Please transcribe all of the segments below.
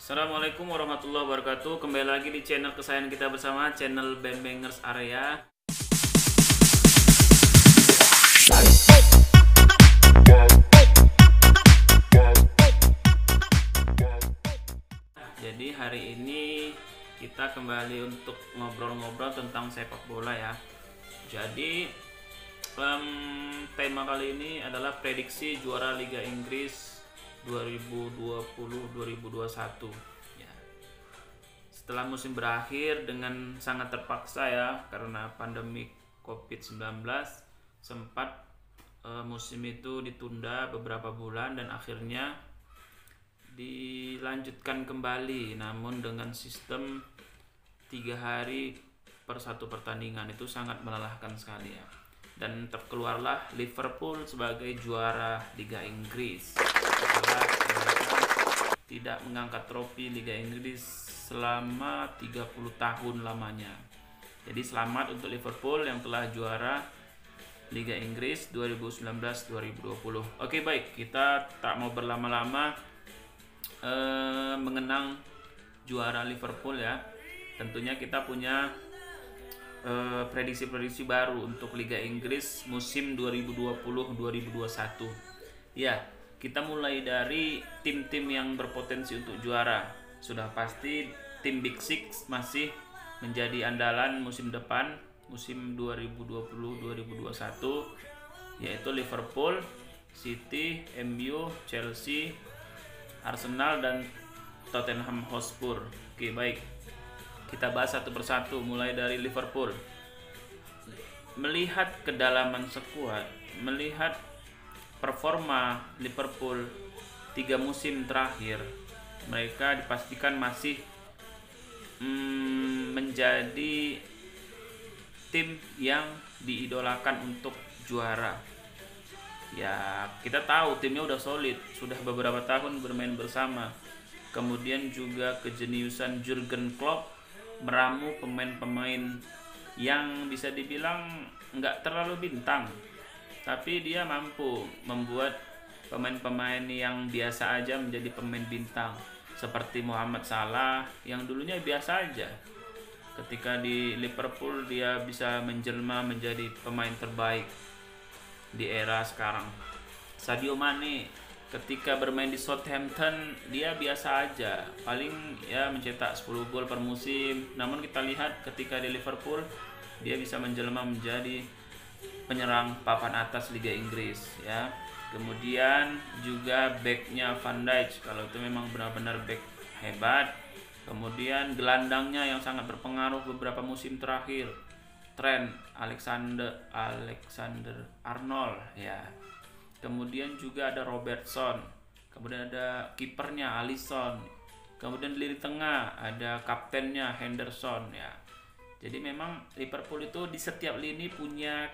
Assalamualaikum warahmatullahi wabarakatuh. Kembali lagi di channel kesayangan kita bersama, channel Bambangers Area. Jadi hari ini kita kembali untuk ngobrol-ngobrol tentang sepak bola ya. Jadi tema kali ini adalah prediksi juara Liga Inggris 2020-2021 ya. Setelah musim berakhir dengan sangat terpaksa ya karena pandemi COVID-19, sempat musim itu ditunda beberapa bulan dan akhirnya dilanjutkan kembali, namun dengan sistem 3 hari per satu pertandingan. Itu sangat melelahkan sekali ya. Dan terkeluarlah Liverpool sebagai juara Liga Inggris setelah mereka tidak mengangkat trofi Liga Inggris selama 30 tahun lamanya. Jadi selamat untuk Liverpool yang telah juara Liga Inggris 2019-2020. Oke, baik, kita tak mau berlama-lama mengenang juara Liverpool ya. Tentunya kita punya prediksi-prediksi baru untuk Liga Inggris musim 2020-2021. Ya, kita mulai dari tim-tim yang berpotensi untuk juara. Sudah pasti tim Big Six masih menjadi andalan musim depan, musim 2020-2021, yaitu Liverpool, City, MU, Chelsea, Arsenal, dan Tottenham Hotspur. Oke, baik. Kita bahas satu persatu, mulai dari Liverpool. Melihat kedalaman skuad, melihat performa Liverpool 3 musim terakhir, mereka dipastikan masih menjadi tim yang diidolakan untuk juara. Ya, kita tahu timnya udah solid, sudah beberapa tahun bermain bersama. Kemudian juga kejeniusan Jurgen Klopp meramu pemain-pemain yang bisa dibilang nggak terlalu bintang, tapi dia mampu membuat pemain-pemain yang biasa aja menjadi pemain bintang, seperti Mohamed Salah yang dulunya biasa aja. Ketika di Liverpool dia bisa menjelma menjadi pemain terbaik di era sekarang. Sadio Mane ketika bermain di Southampton dia biasa aja, paling ya mencetak 10 gol per musim. Namun kita lihat ketika di Liverpool dia bisa menjelma menjadi penyerang papan atas Liga Inggris ya. Kemudian juga backnya Van Dijk, kalau itu memang benar-benar back hebat. Kemudian gelandangnya yang sangat berpengaruh beberapa musim terakhir, Trent Alexander-Arnold ya. Kemudian juga ada Robertson, kemudian ada kipernya Alisson, kemudian di lini tengah ada kaptennya Henderson ya. Jadi memang Liverpool itu di setiap lini punya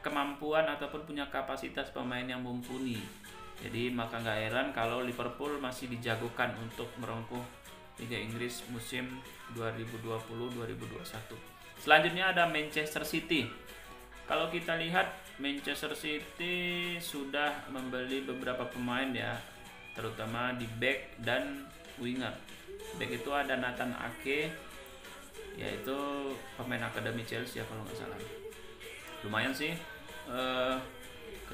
kemampuan ataupun punya kapasitas pemain yang mumpuni. Jadi maka nggak heran kalau Liverpool masih dijagokan untuk merengkuh Liga Inggris musim 2020-2021. Selanjutnya ada Manchester City. Kalau kita lihat Manchester City sudah membeli beberapa pemain ya, terutama di back dan winger. Back itu ada Nathan Ake, yaitu pemain akademi Chelsea ya kalau nggak salah. Lumayan sih,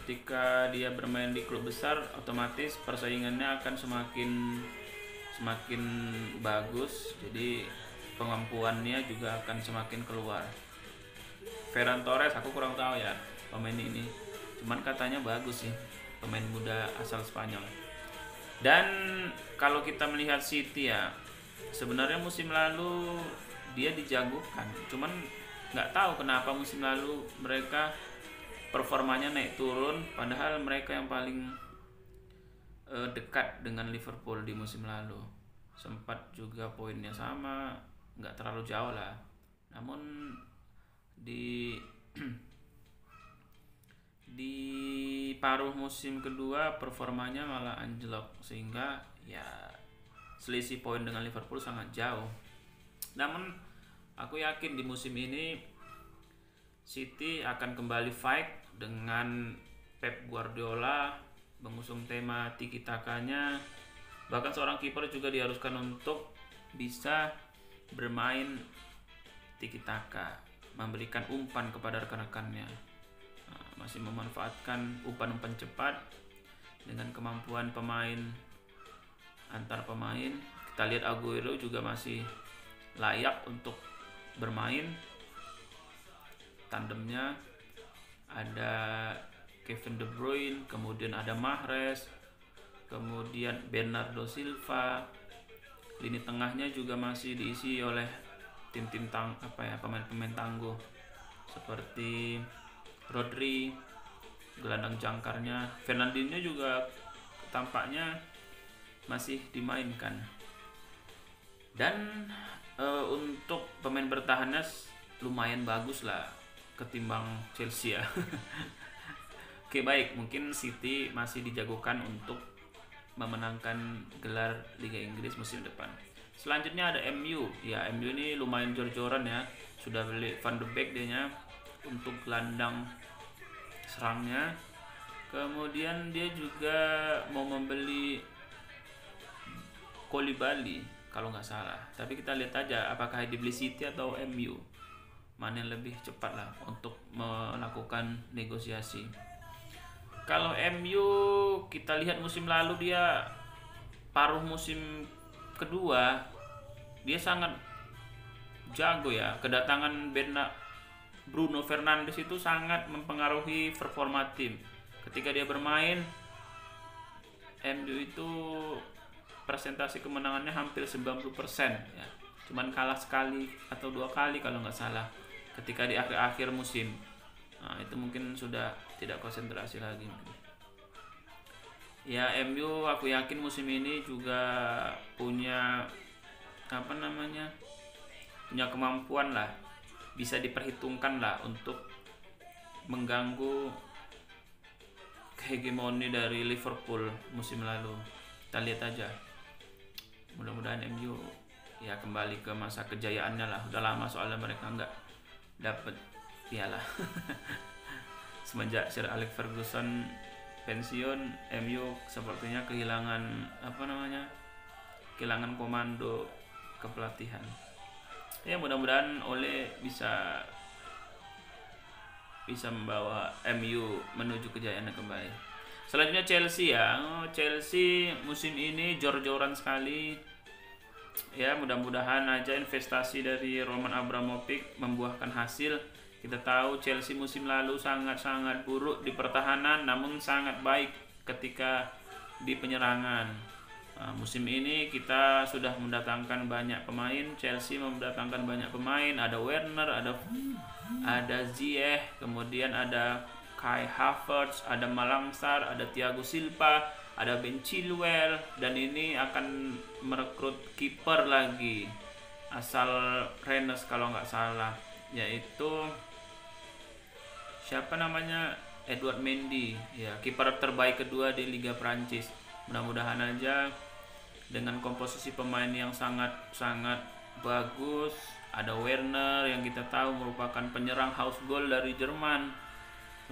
ketika dia bermain di klub besar, otomatis persaingannya akan semakin bagus. Jadi kemampuannya juga akan semakin keluar. Ferran Torres aku kurang tahu ya pemain ini, cuman katanya bagus sih, pemain muda asal Spanyol. Dan kalau kita melihat City ya, sebenarnya musim lalu dia dijagokan, cuman nggak tahu kenapa musim lalu mereka performanya naik turun, padahal mereka yang paling dekat dengan Liverpool di musim lalu. Sempat juga poinnya sama, nggak terlalu jauh lah, namun di paruh musim kedua performanya malah anjlok, sehingga ya selisih poin dengan Liverpool sangat jauh. Namun aku yakin di musim ini City akan kembali fight dengan Pep Guardiola mengusung tema tiki takanya Bahkan seorang kiper juga diharuskan untuk bisa bermain tiki taka, memberikan umpan kepada rekan-rekannya. Masih memanfaatkan umpan-umpan cepat dengan kemampuan pemain antar pemain. Kita lihat Aguero juga masih layak untuk bermain. Tandemnya ada Kevin De Bruyne, kemudian ada Mahrez, kemudian Bernardo Silva. Lini tengahnya juga masih diisi oleh tim-tim pemain-pemain tangguh seperti Rodri, gelandang jangkarnya. Fernandinho juga tampaknya masih dimainkan. Dan untuk pemain bertahannya lumayan bagus lah ketimbang Chelsea ya. Oke, baik, mungkin City masih dijagokan untuk memenangkan gelar Liga Inggris musim depan. Selanjutnya ada MU. Ya, MU ini lumayan jor-joran ya. Sudah beli Van de Beek dia untuk gelandang serangnya. Kemudian dia juga mau membeli Koulibaly kalau nggak salah. Tapi kita lihat aja apakah dibeli City atau MU. Mana yang lebih cepat lah untuk melakukan negosiasi. Kalau MU kita lihat musim lalu dia paruh musim kedua dia sangat jago ya. Kedatangan Bruno Fernandes itu sangat mempengaruhi performa tim. Ketika dia bermain, MU itu presentasi kemenangannya hampir 90% ya. Cuman kalah sekali atau 2 kali kalau nggak salah ketika di akhir-akhir musim. Nah, itu mungkin sudah tidak konsentrasi lagi. Ya, MU aku yakin musim ini juga punya punya kemampuan lah, bisa diperhitungkan lah untuk mengganggu hegemoni dari Liverpool musim lalu. Kita lihat aja. Mudah-mudahan MU ya kembali ke masa kejayaannya lah. Udah lama soalnya mereka nggak dapat piala. Semenjak Sir Alex Ferguson pensiun, MU sepertinya kehilangan komando kepelatihan. Ya, mudah-mudahan Ole bisa membawa MU menuju kejayaannya kembali. Selanjutnya Chelsea ya. Chelsea musim ini jor-joran sekali. Ya, mudah-mudahan aja investasi dari Roman Abramovich membuahkan hasil. Kita tahu Chelsea musim lalu sangat-sangat buruk di pertahanan, namun sangat baik ketika di penyerangan. Musim ini kita sudah mendatangkan banyak pemain. Chelsea mendatangkan banyak pemain. Ada Werner, ada Ziyech, kemudian ada Kai Havertz, ada Malang Sarr, ada Thiago Silva, ada Ben Chilwell, dan ini akan merekrut kiper lagi asal Rennes kalau nggak salah, yaitu Edouard Mendy ya, kiper terbaik kedua di Liga Prancis. Mudah-mudahan aja dengan komposisi pemain yang sangat bagus. Ada Werner yang kita tahu merupakan penyerang house goal dari Jerman.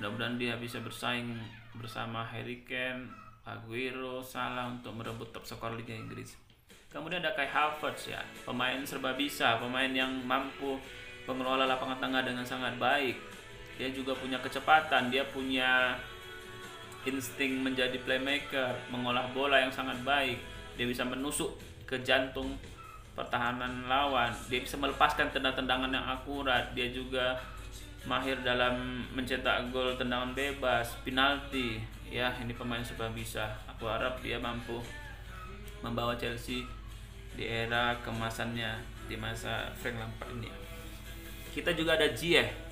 Mudah-mudahan dia bisa bersaing bersama Harry Kane, Aguero, Salah untuk merebut top skor Liga Inggris. Kemudian ada Kai Havertz ya, pemain serba bisa, pemain yang mampu mengelola lapangan tengah dengan sangat baik. Dia juga punya kecepatan, dia punya insting menjadi playmaker, mengolah bola yang sangat baik. Dia bisa menusuk ke jantung pertahanan lawan, dia bisa melepaskan tendangan yang akurat. Dia juga mahir dalam mencetak gol tendangan bebas, penalti. Ya, ini pemain serba bisa. Aku harap dia mampu membawa Chelsea di era kemasannya di masa Frank Lampard ini. Kita juga ada Ziyech.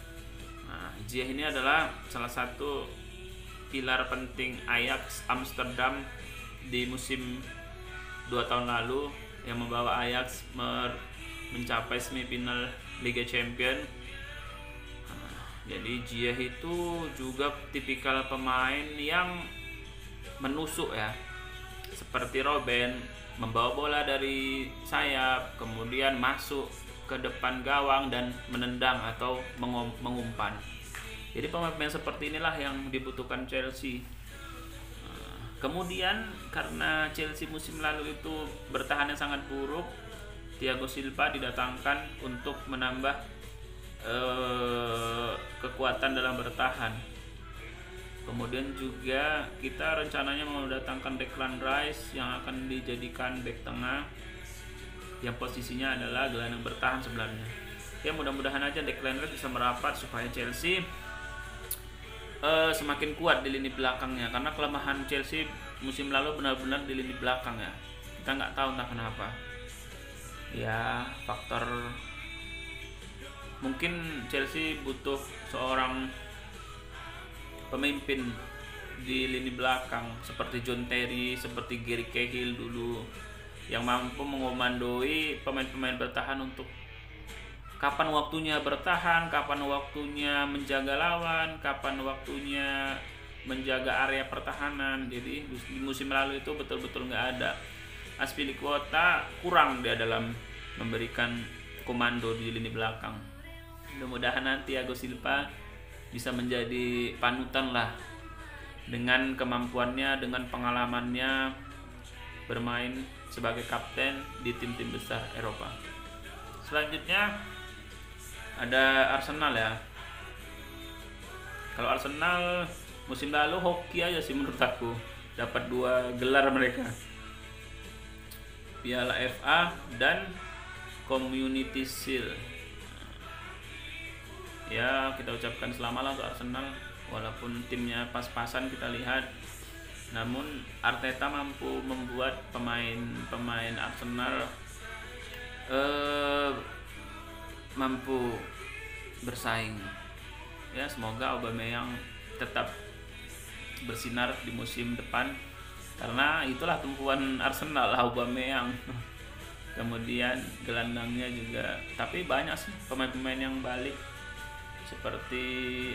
Nah, Ziyech ini adalah salah satu pilar penting Ajax Amsterdam di musim 2 tahun lalu yang membawa Ajax mencapai semifinal Liga Champions. Jadi Ziyech itu juga tipikal pemain yang menusuk ya, seperti Robben, membawa bola dari sayap kemudian masuk ke depan gawang dan menendang atau mengumpan. Jadi pemain-pemain seperti inilah yang dibutuhkan Chelsea. Kemudian karena Chelsea musim lalu itu bertahannya sangat buruk, Thiago Silva didatangkan untuk menambah kekuatan dalam bertahan. Kemudian juga kita rencananya mau mendatangkan Declan Rice yang akan dijadikan bek tengah yang posisinya adalah gelandang bertahan sebenarnya. Ya mudah-mudahan aja Declan Rice bisa merapat supaya Chelsea semakin kuat di lini belakangnya, karena kelemahan Chelsea musim lalu benar-benar di lini belakang ya. Kita nggak tahu entah kenapa. Ya faktor mungkin Chelsea butuh seorang pemimpin di lini belakang seperti John Terry, seperti Gary Cahill dulu, yang mampu mengomandoi pemain-pemain bertahan untuk kapan waktunya bertahan, kapan waktunya menjaga lawan, kapan waktunya menjaga area pertahanan. Jadi di musim lalu itu betul-betul nggak ada. Azpilicueta kurang dia dalam memberikan komando di lini belakang. Mudah-mudahan nanti Thiago Silva bisa menjadi panutan lah dengan kemampuannya, dengan pengalamannya bermain sebagai kapten di tim-tim besar Eropa. Selanjutnya ada Arsenal ya. Kalau Arsenal musim lalu hoki aja sih menurut aku, dapat 2 gelar mereka, Piala FA dan Community Shield. Ya kita ucapkan selamat untuk Arsenal, walaupun timnya pas-pasan kita lihat, namun Arteta mampu membuat pemain Arsenal mampu bersaing. Ya semoga Aubameyang tetap bersinar di musim depan, karena itulah tumpuan Arsenal, Aubameyang. Kemudian gelandangnya juga, tapi banyak sih pemain-pemain yang balik, seperti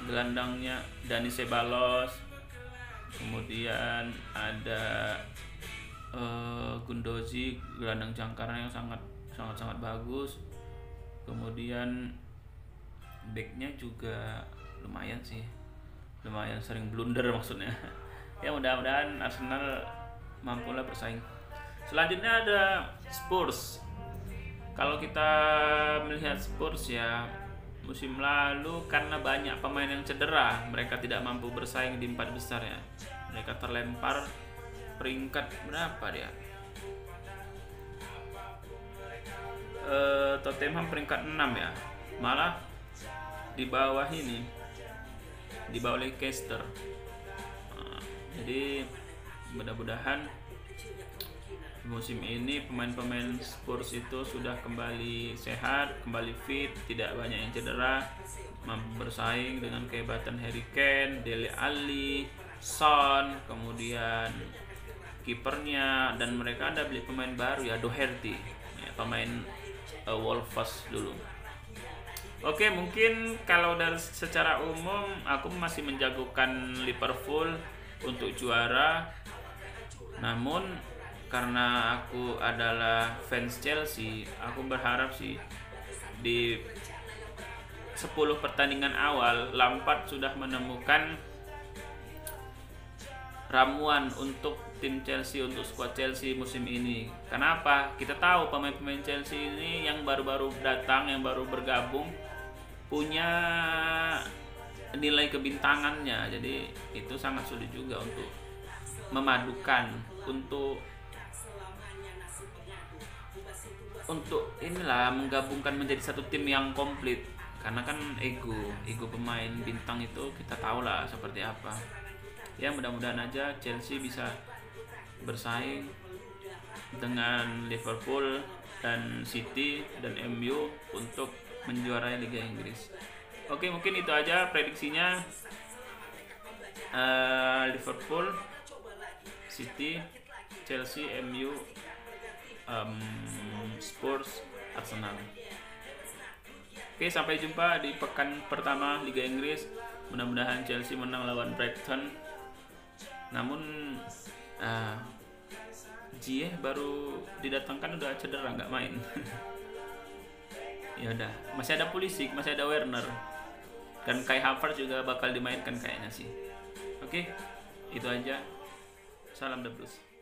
gelandangnya Dani Ceballos, kemudian ada Gundozi, gelandang jangkarnya yang sangat bagus. Kemudian backnya juga lumayan sering blunder maksudnya. Ya mudah-mudahan Arsenal mampulah bersaing. Selanjutnya ada Spurs. Kalau kita melihat Spurs ya, musim lalu karena banyak pemain yang cedera, mereka tidak mampu bersaing di 4 besar ya. Mereka terlempar peringkat berapa dia? Tottenham peringkat 6 ya, malah di bawah ini, di bawah Leicester. Jadi mudah-mudahan musim ini pemain-pemain Spurs itu sudah kembali sehat, kembali fit, tidak banyak yang cedera, mampu bersaing dengan kehebatan Harry Kane, Dele Alli, Son, kemudian kipernya, dan mereka ada beli pemain baru ya, Doherty ya, pemain Wolves dulu. Oke, mungkin kalau dari secara umum aku masih menjagokan Liverpool untuk juara, namun karena aku adalah fans Chelsea, aku berharap sih di 10 pertandingan awal Lampard sudah menemukan ramuan untuk tim Chelsea, untuk skuad Chelsea musim ini. Kenapa? Kita tahu pemain-pemain Chelsea ini yang baru-baru datang, yang baru bergabung, punya nilai kebintangannya. Jadi itu sangat sulit juga untuk memadukan, untuk inilah menggabungkan menjadi satu tim yang komplit. Karena kan ego pemain bintang itu kita tahu lah seperti apa. Ya mudah-mudahan aja Chelsea bisa bersaing dengan Liverpool dan City dan MU untuk menjuarai Liga Inggris. Oke, mungkin itu aja prediksinya. Liverpool, City, Chelsea, MU, Spurs, Arsenal. Oke, sampai jumpa di pekan pertama Liga Inggris. Mudah-mudahan Chelsea menang lawan Brighton. Namun Ziyech baru didatangkan udah cedera, nggak main. Ya udah, masih ada Pulisic, masih ada Werner, dan Kai Havertz juga bakal dimainkan kayaknya sih. Oke, Itu aja. Salam The Blues.